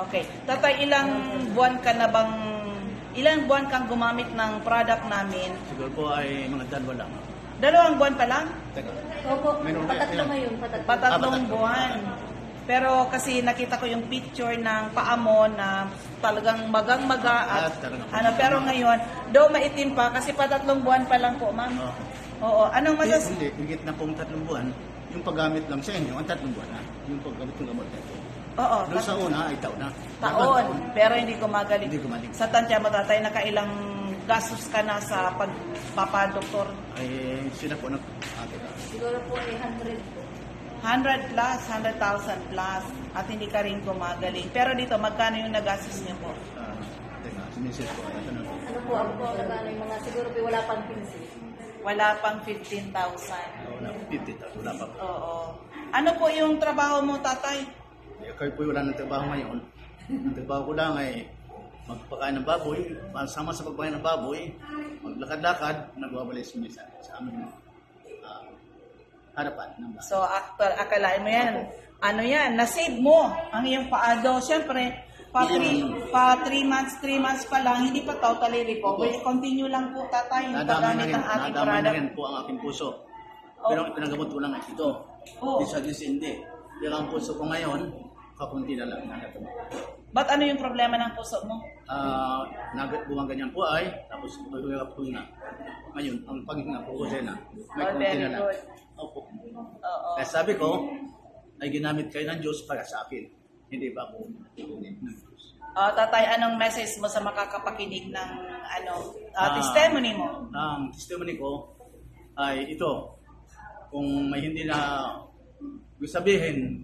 Okay. Tatay, ilang buwan kang gumamit ng product namin? Siguro po ay mga dalawa lang. 2 buwan pa lang? Teka. Opo, Meron patatlo ilan? ngayon. Patatlong buwan. Pero kasi nakita ko yung picture ng paa mo na talagang magang-maga at pero ngayon, daw maitim pa kasi patatlong buwan pa lang po, ma'am. Oo. Anong Hindi, higit na pong 3 buwan. Yung paggamit lang sa inyo, ang 3 buwan na. Yung paggamit ng gamot na ito. Oo. Doon sa una ay taon na. Taon, pero hindi gumagaling. Hindi gumaling. Sa tansya mo, tatay, nakailang gastos ka na sa pagpapadoktor? Ay sila po Siguro po ay 100 po. 100 plus, 100,000 plus, at hindi ka rin gumagaling. Pero dito, magkano yung nagastos niyo po? teka, sinisis po. Ano po, ako po nagano yung mga siguro po wala pang 15. Wala pang 15,000. Wala po, 50,000. Wala pa po. Oo. Ano po yung trabaho mo, tatay? Kayo po wala ng trabaho ngayon. Ang trabaho ko lang ay magpakain ng baboy, sama sa pagpakain ng baboy, maglakad-lakad, nagwawalis minsan sa aming harapan ng bahay. So, akalain mo yan. Ano yan? Na-save mo ang iyong paado. Siyempre, pa 3 months pa lang, hindi pa totally recover. Continue lang po, tatay, yung paggamit ng ating nadamay na product. rin po ang aking puso. Pero ang pinagamot ko lang ay ito. Oh. Isa din hindi. Pero ang puso ko ngayon, kakunti na lang nakatama. Ba't ano yung problema ng puso mo? Bumaganyan po ay, tapos mag-uwag po na. Ngayon, ang paghinga po ko na. May Oh, kunti very na lang. good. Opo. Oo. Kaya sabi ko, ay ginamit kayo ng Diyos para sa akin. Hindi ba ako ng Diyos? Tatay, anong message mo sa makakapakinig ng testimony mo? Ang testimony ko ay ito. Kung may hindi na gusto sabihin,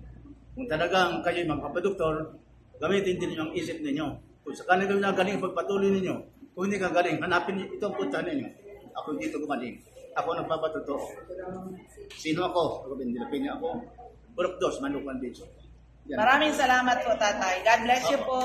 kung talagang kayo magpapadoktor, gamitin din yung isip ninyo. Kung sa kanila na galing pagpatuloy ninyo, kung hindi ka galing, hanapin niyo itong punta ninyo. Ako dito gumaling. Ako nagpapatotoo. Sino ako? Ako Dilapini ako. Burok dos, Manukan Dito. Maraming salamat po, tatay. God bless you po.